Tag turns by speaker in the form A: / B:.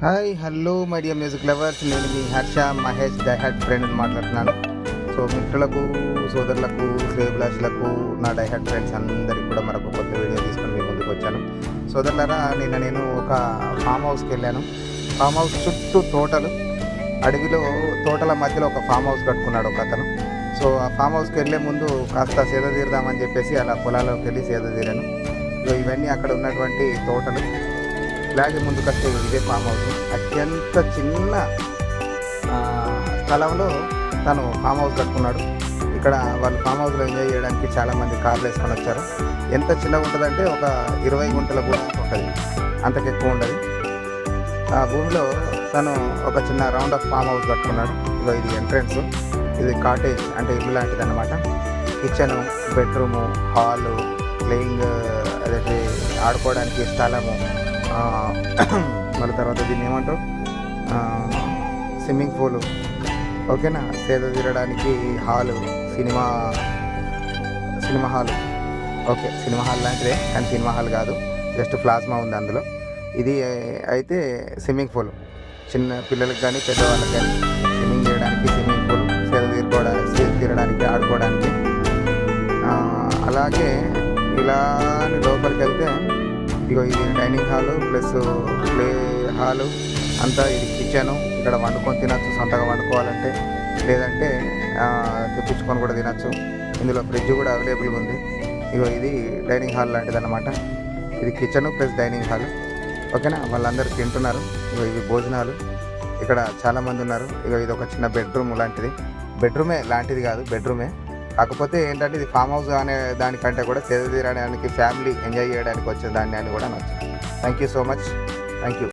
A: Hi hello my dear music lovers, నేను మీ Harsha Mahesh die-hard friend మాట్లాడుతున్నాను. So మిత్రులకు, సోదరులకు, శ్రేయభిలాషులకు, నా డైహార్డ్ ఫ్రెండ్స్ అందరికీ కూడా మరొక కొత్త వీడియో తీసుకొని మీ ముందుకు వచ్చాను. సోదరులారా, నేను ఒక ఫామ్ హౌస్కి వెళ్ళాను. ఫామ్ హౌస్ చుట్టూ తోటలు, అడవిలో తోటల మధ్యలో ఒక ఫామ్ హౌస్ కట్టుకున్నాడు ఒక అతను. సో ఆ ఫామ్ హౌస్కి వెళ్ళే ముందు కాస్త సేద తీరుదామని చెప్పేసి అలా పొలాల్లోకి వెళ్ళి సేద తీరాను. ఇవన్నీ అక్కడ ఉన్నటువంటి తోటలు. ఇలాగే ముందుకు వస్తే ఇదే ఫామ్ హౌస్. అత్యంత చిన్న స్థలంలో తను ఫామ్ హౌస్ కట్టుకున్నాడు. ఇక్కడ వాళ్ళు ఫామ్ హౌస్లో ఎంజాయ్ చేయడానికి చాలామంది కార్లు వేసుకొని వచ్చారు. ఎంత చిన్నగా ఉంటుందంటే ఒక 20 గుంటల భూమి ఉంటుంది, అంతకు ఎక్కువ ఉండదు. ఆ భూమిలో తను ఒక చిన్న రౌండ్ ఆఫ్ ఫామ్ హౌస్ కట్టుకున్నాడు. ఇది ఎంట్రన్స్, ఇది కాటేజ్ అంటే ఇల్లు లాంటిది అన్నమాట. కిచెను, బెడ్రూము, హాలు, ప్లేయింగ్ అదే ఆడుకోవడానికి స్థలము, మళ్ళీ తర్వాత దీన్ని ఏమంటారు, స్విమ్మింగ్ పూలు, ఓకేనా, సేద తీరడానికి hall, cinema hall, okay cinema hall లాంటిదే కానీ సినిమా హాల్ కాదు, జస్ట్ ప్లాస్మా ఉంది అందులో. ఇది అయితే స్విమ్మింగ్ పూల్, చిన్న పిల్లలకు కానీ పెద్దవాళ్ళకి కానీ స్విమ్మింగ్ చేయడానికి స్విమ్మింగ్ పూల్, సేద తీరడానికి ఆడుకోవడానికి. అలాగే ఇలా లోపలికి వెళ్తే ఇది dining hall plus play hall అంతా. ఇది కిచెను, ఇక్కడ వండుకొని తినచ్చు, సొంతగా వండుకోవాలంటే, లేదంటే తెప్పించుకొని కూడా తినచ్చు. ఇందులో ఫ్రిడ్జ్ కూడా అవైలబుల్గా ఉంది. ఇది డైనింగ్ హాల్ లాంటిది అన్నమాట. ఇది కిచెను ప్లస్ డైనింగ్ హాల్, ఓకేనా. వాళ్ళందరూ తింటున్నారు. ఇవి భోజనాలు. ఇక్కడ చాలామంది ఉన్నారు. ఇది ఒక చిన్న బెడ్రూమ్ లాంటిది. బెడ్రూమే లాంటిది కాదు, బెడ్రూమే. కాకపోతే ఏంటంటే ఇది ఫామ్ హౌస్ అనే దానికంటే కూడా సేద తీరడానికి, ఫ్యామిలీ ఎంజాయ్ చేయడానికి వచ్చే దాన్ని అని కూడా నచ్చు. Thank you so much. Thank you.